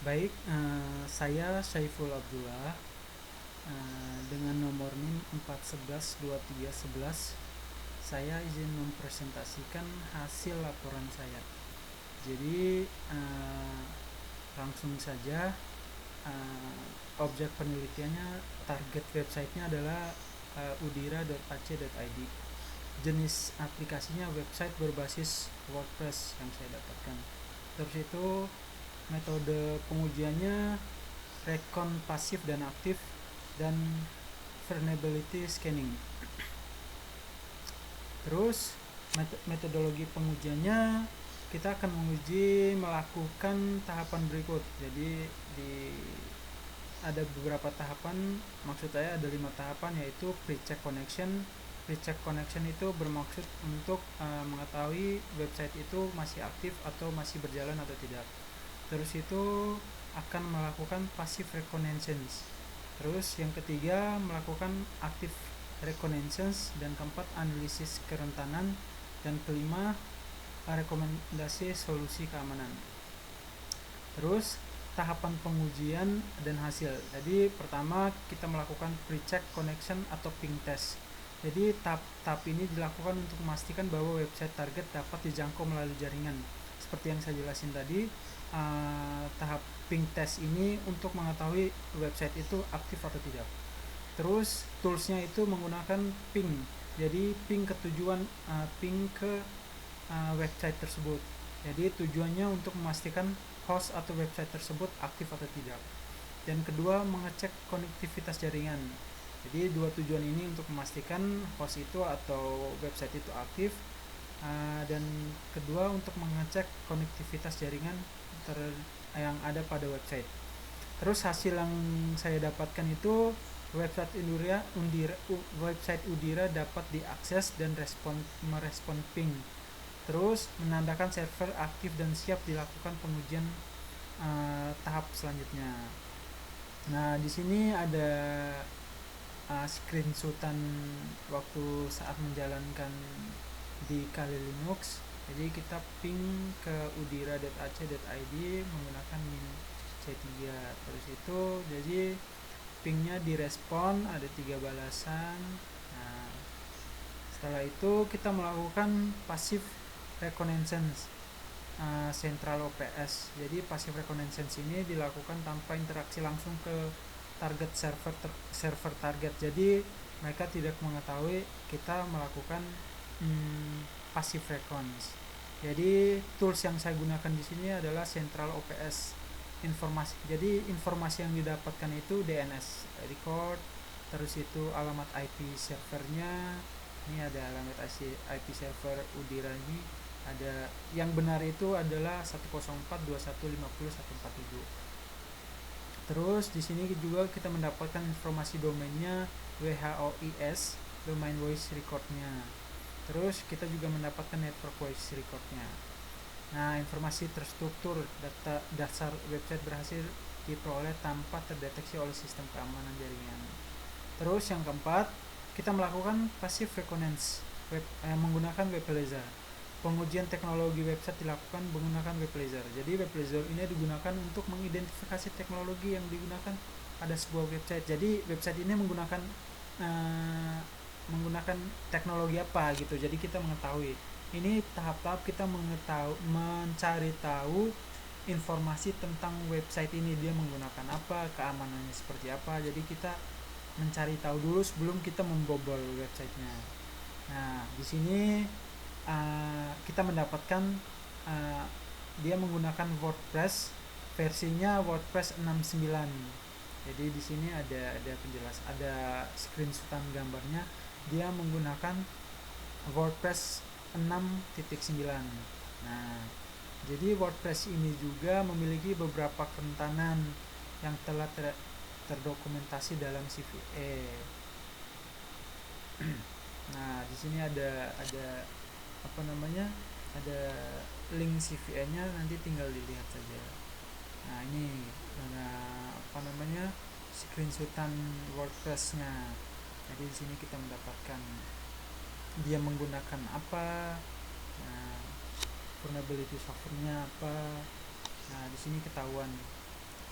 Baik, saya Saiful Abdullah, dengan nomor NIM 4112311. Saya izin mempresentasikan hasil laporan saya. Jadi, langsung saja. Objek penelitiannya, target websitenya adalah udira.ac.id. Jenis aplikasinya website berbasis WordPress yang saya dapatkan. Terus itu metode pengujiannya recon pasif dan aktif dan vulnerability scanning. Terus metodologi pengujiannya, kita akan menguji melakukan tahapan berikut. Jadi ada beberapa tahapan, maksud saya ada 5 tahapan, yaitu pre-check connection. Pre-check connection itu bermaksud untuk mengetahui website itu masih aktif atau masih berjalan atau tidak. Terus itu akan melakukan passive reconnaissance. Terus yang ketiga melakukan active reconnaissance, dan keempat analisis kerentanan, dan kelima rekomendasi solusi keamanan. Terus tahapan pengujian dan hasil. Jadi pertama kita melakukan pre-check connection atau ping test. Jadi tahap ini dilakukan untuk memastikan bahwa website target dapat dijangkau melalui jaringan. Seperti yang saya jelasin tadi, tahap ping test ini untuk mengetahui website itu aktif atau tidak. Terus toolsnya itu menggunakan ping. Jadi ping ke tujuan, ping ke website tersebut. Jadi tujuannya untuk memastikan host atau website tersebut aktif atau tidak. Dan kedua, mengecek konektivitas jaringan. Jadi dua tujuan ini untuk memastikan host itu atau website itu aktif, dan kedua untuk mengecek konektivitas jaringan yang ada pada website. Terus hasil yang saya dapatkan itu website Udira dapat diakses dan merespon ping. Terus menandakan server aktif dan siap dilakukan pengujian tahap selanjutnya. Nah, di sini ada screenshotan waktu saat menjalankan di Kali Linux. Jadi kita ping ke udira.ac.id menggunakan min C3. Terus itu jadi pingnya direspon, ada 3 balasan. Nah, setelah itu kita melakukan passive reconnaissance central OPS. Jadi passive reconnaissance ini dilakukan tanpa interaksi langsung ke target server target. Jadi mereka tidak mengetahui kita melakukan passive reconnaissance. Jadi tools yang saya gunakan di sini adalah central OPS informasi. Jadi informasi yang didapatkan itu DNS record, terus itu alamat IP servernya. Ini ada alamat IP server Udira ini. Ada yang benar itu adalah 104.2150.147. Terus di sini juga kita mendapatkan informasi domainnya WHOIS, domain voice recordnya. Terus kita juga mendapatkan network voice recordnya. Nah, informasi terstruktur dasar website berhasil diperoleh tanpa terdeteksi oleh sistem keamanan jaringan. Terus yang keempat, kita melakukan passive reconnaissance menggunakan WebLaser. Pengujian teknologi website dilakukan menggunakan WebLaser. Jadi WebLaser ini digunakan untuk mengidentifikasi teknologi yang digunakan pada sebuah website. Jadi website ini menggunakan teknologi apa gitu. Jadi kita mengetahui. Ini tahap-tahap kita mencari tahu informasi tentang website ini, dia menggunakan apa, keamanannya seperti apa. Jadi kita mencari tahu dulu sebelum kita membobol websitenya. Nah, di sini kita mendapatkan dia menggunakan WordPress, versinya WordPress 69. Jadi di sini ada penjelasan, ada screenshotan gambarnya. Dia menggunakan WordPress 6.9. Nah, jadi WordPress ini juga memiliki beberapa kerentanan yang telah terdokumentasi dalam CVE. Nah, di sini ada ada link CVE-nya, nanti tinggal dilihat saja. Nah, ini screenshotan WordPress-nya. Jadi di sini kita mendapatkan dia menggunakan apa, vulnerability software-nya apa. Nah, di sini ketahuan.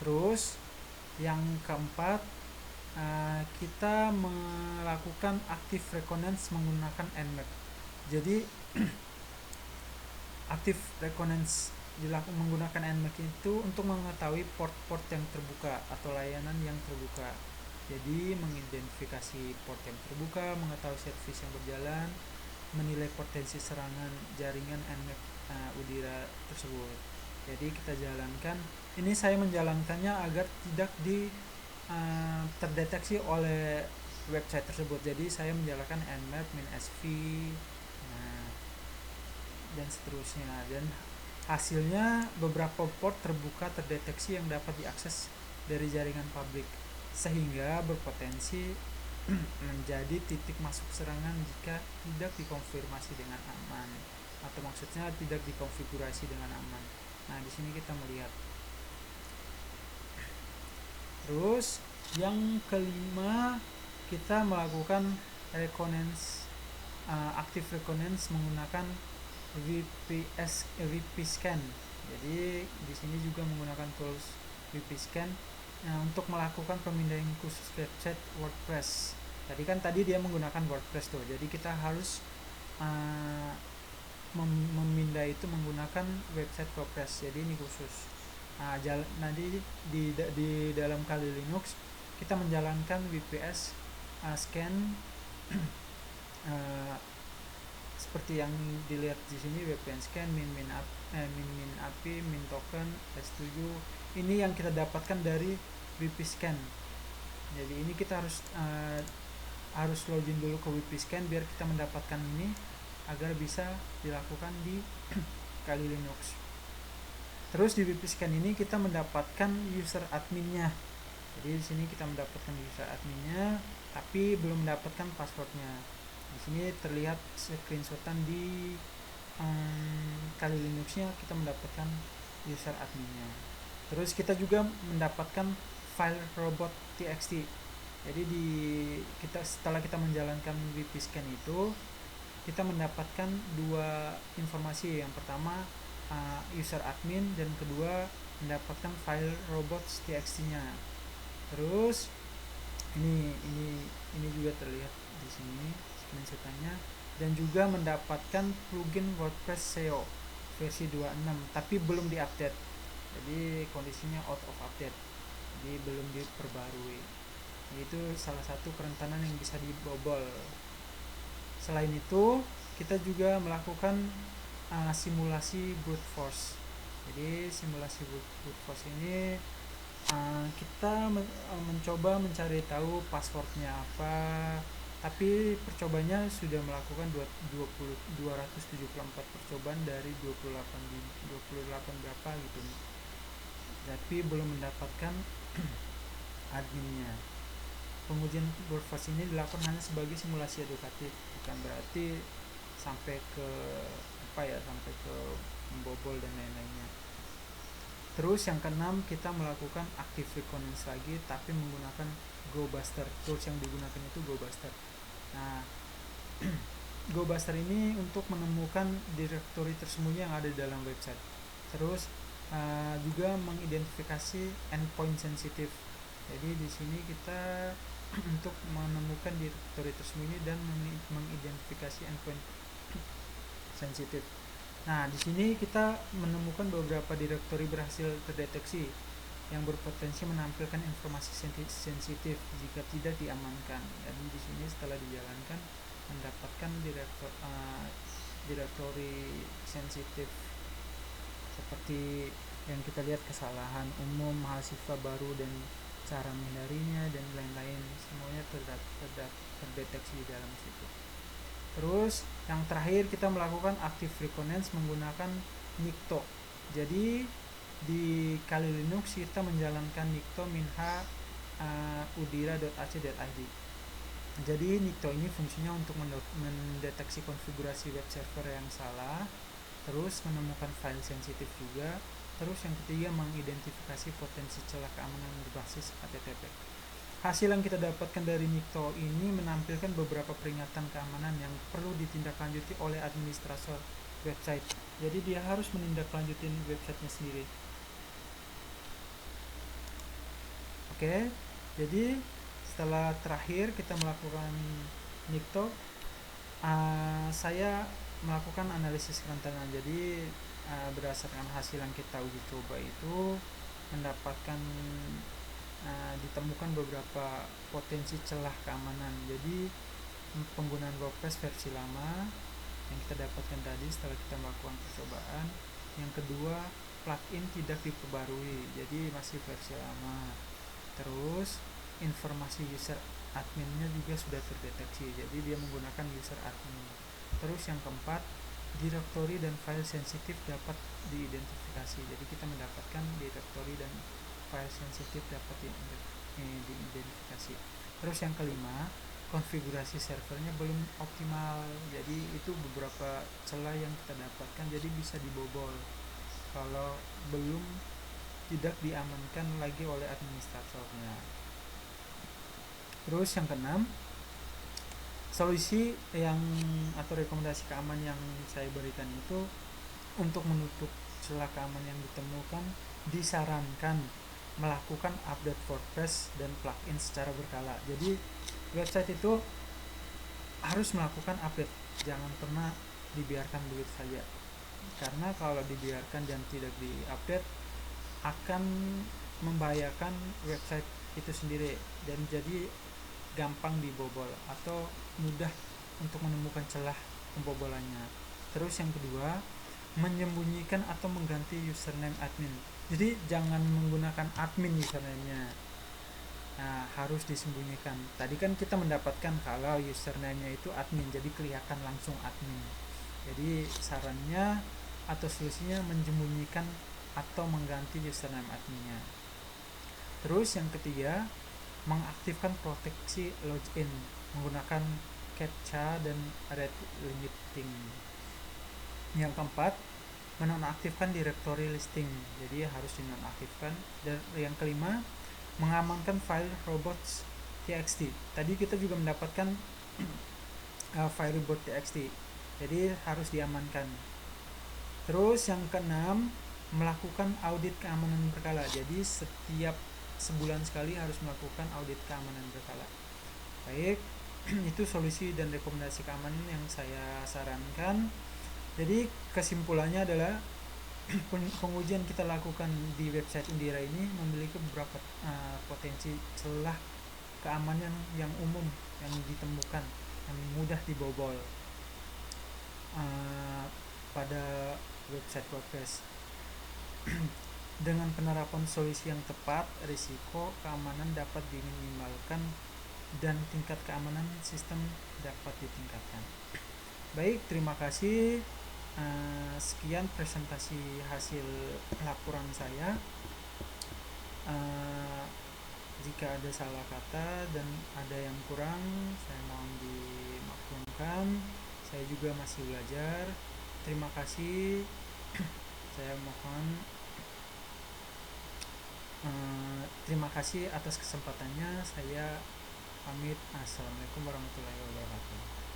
Terus yang keempat, kita melakukan active reconnaissance menggunakan Nmap. Jadi active reconnaissance menggunakan Nmap itu untuk mengetahui port-port yang terbuka atau layanan yang terbuka. Jadi mengidentifikasi port yang terbuka, mengetahui service yang berjalan, menilai potensi serangan jaringan Nmap Udira tersebut. Jadi kita jalankan, ini saya menjalankannya agar tidak terdeteksi oleh website tersebut. Jadi saya menjalankan nmap -sv, dan seterusnya, dan hasilnya beberapa port terbuka terdeteksi yang dapat diakses dari jaringan publik, sehingga berpotensi menjadi titik masuk serangan jika tidak dikonfirmasi dengan aman, atau maksudnya tidak dikonfigurasi dengan aman. Nah, di sini kita melihat. Terus yang kelima, kita melakukan active reconnaissance menggunakan VP scan. Jadi di sini juga menggunakan tools VP scan untuk melakukan pemindahan khusus website WordPress. Tadi dia menggunakan WordPress tuh. Jadi kita harus memindah itu menggunakan website WordPress. Jadi ini khusus. Nanti di dalam Kali Linux kita menjalankan VPS scan seperti yang dilihat di sini, VPN scan, min API, min token, S7. Ini yang kita dapatkan dari VP scan. Jadi ini kita harus login dulu ke VP scan biar kita mendapatkan ini agar bisa dilakukan di Kali Linux. Terus di VP scan ini kita mendapatkan user adminnya. Jadi di sini kita mendapatkan user adminnya, tapi belum mendapatkan passwordnya. Di sini terlihat screenshotan di Kali Linuxnya kita mendapatkan user adminnya. Terus kita juga mendapatkan file robot.txt. Jadi setelah kita menjalankan VP scan itu, kita mendapatkan dua informasi. Yang pertama user admin, dan kedua mendapatkan file robots.txt-nya. Terus ini juga terlihat di sini screenshot-nya, dan juga mendapatkan plugin WordPress SEO versi 26 tapi belum diupdate. Jadi kondisinya out of update. Jadi belum diperbarui. Itu salah satu kerentanan yang bisa dibobol. Selain itu, kita juga melakukan simulasi brute force. Jadi simulasi brute force ini kita mencoba mencari tahu passwordnya apa, tapi percobanya sudah melakukan 274 percobaan dari 28 berapa gitu, tapi belum mendapatkan adminnya. Pengujian brute force ini dilakukan hanya sebagai simulasi edukatif, bukan berarti sampai ke membobol dan lain-lainnya. Terus yang keenam, kita melakukan active reconnaissance lagi, tapi menggunakan GoBuster. Tools yang digunakan itu GoBuster. Nah, GoBuster ini untuk menemukan direktori tersembunyi yang ada di dalam website. Terus juga mengidentifikasi endpoint sensitif. Jadi di sini kita untuk menemukan direktori tersembunyi dan mengidentifikasi endpoint sensitif. Nah, di sini kita menemukan beberapa direktori berhasil terdeteksi yang berpotensi menampilkan informasi sensitif jika tidak diamankan. Jadi di sini setelah dijalankan mendapatkan direktori sensitif seperti yang kita lihat, kesalahan umum, mahasiswa baru dan cara menghindarinya dan lain-lain, semuanya terdeteksi di dalam situ. Terus yang terakhir, kita melakukan active reconnaissance menggunakan Nikto. Jadi di Kali Linux kita menjalankan Nikto minha udira.ac.id. Jadi Nikto ini fungsinya untuk mendeteksi konfigurasi web server yang salah, terus menemukan file sensitif juga. Terus yang ketiga, mengidentifikasi potensi celah keamanan berbasis HTTP. Hasil yang kita dapatkan dari Nikto ini menampilkan beberapa peringatan keamanan yang perlu ditindaklanjuti oleh administrator website. Jadi dia harus menindaklanjuti websitenya sendiri. Oke, jadi setelah terakhir kita melakukan nikto, saya melakukan analisis kerentanan. Jadi berdasarkan hasil yang kita uji coba itu mendapatkan ditemukan beberapa potensi celah keamanan. Jadi penggunaan WordPress versi lama yang kita dapatkan tadi setelah kita melakukan percobaan. Yang kedua, plugin tidak diperbarui, jadi masih versi lama. Terus informasi user adminnya juga sudah terdeteksi, jadi dia menggunakan user admin. Terus yang keempat, directory dan file sensitif dapat diidentifikasi, jadi kita mendapatkan directory dan file sensitif dapat diidentifikasi. Terus yang kelima, konfigurasi servernya belum optimal, jadi itu beberapa celah yang kita dapatkan, jadi bisa dibobol kalau belum tidak diamankan lagi oleh administratornya. Terus yang keenam, solusi yang atau rekomendasi keamanan yang saya berikan itu untuk menutup celah keamanan yang ditemukan, disarankan melakukan update WordPress dan plugin secara berkala. Jadi website itu harus melakukan update, jangan pernah dibiarkan begitu saja, karena kalau dibiarkan dan tidak diupdate akan membahayakan website itu sendiri dan jadi gampang dibobol atau mudah untuk menemukan celah pembobolannya. Terus yang kedua, menyembunyikan atau mengganti username admin. Jadi jangan menggunakan admin username-nya, harus disembunyikan. Tadi kan kita mendapatkan kalau username-nya itu admin, jadi kelihatan langsung admin. Jadi sarannya atau solusinya menyembunyikan atau mengganti username adminnya. Terus yang ketiga, mengaktifkan proteksi login menggunakan captcha dan rate limiting. Yang keempat, menonaktifkan directory listing, jadi harus dinonaktifkan. Dan yang kelima, mengamankan file robots.txt. Tadi kita juga mendapatkan file robot.txt, jadi harus diamankan. Terus yang keenam, melakukan audit keamanan berkala, jadi setiap sebulan sekali harus melakukan audit keamanan berkala. Baik, itu solusi dan rekomendasi keamanan yang saya sarankan. Jadi kesimpulannya adalah pengujian kita lakukan di website Indira ini memiliki beberapa potensi celah keamanan yang umum yang ditemukan yang mudah dibobol pada website WordPress. Dengan penerapan solusi yang tepat, risiko keamanan dapat diminimalkan dan tingkat keamanan sistem dapat ditingkatkan. Baik, terima kasih. Sekian presentasi hasil laporan saya. Jika ada salah kata dan ada yang kurang, saya mohon dimaklumkan. Saya juga masih belajar. Terima kasih. Saya mohon terima kasih atas kesempatannya. Saya pamit. Assalamualaikum warahmatullahi wabarakatuh.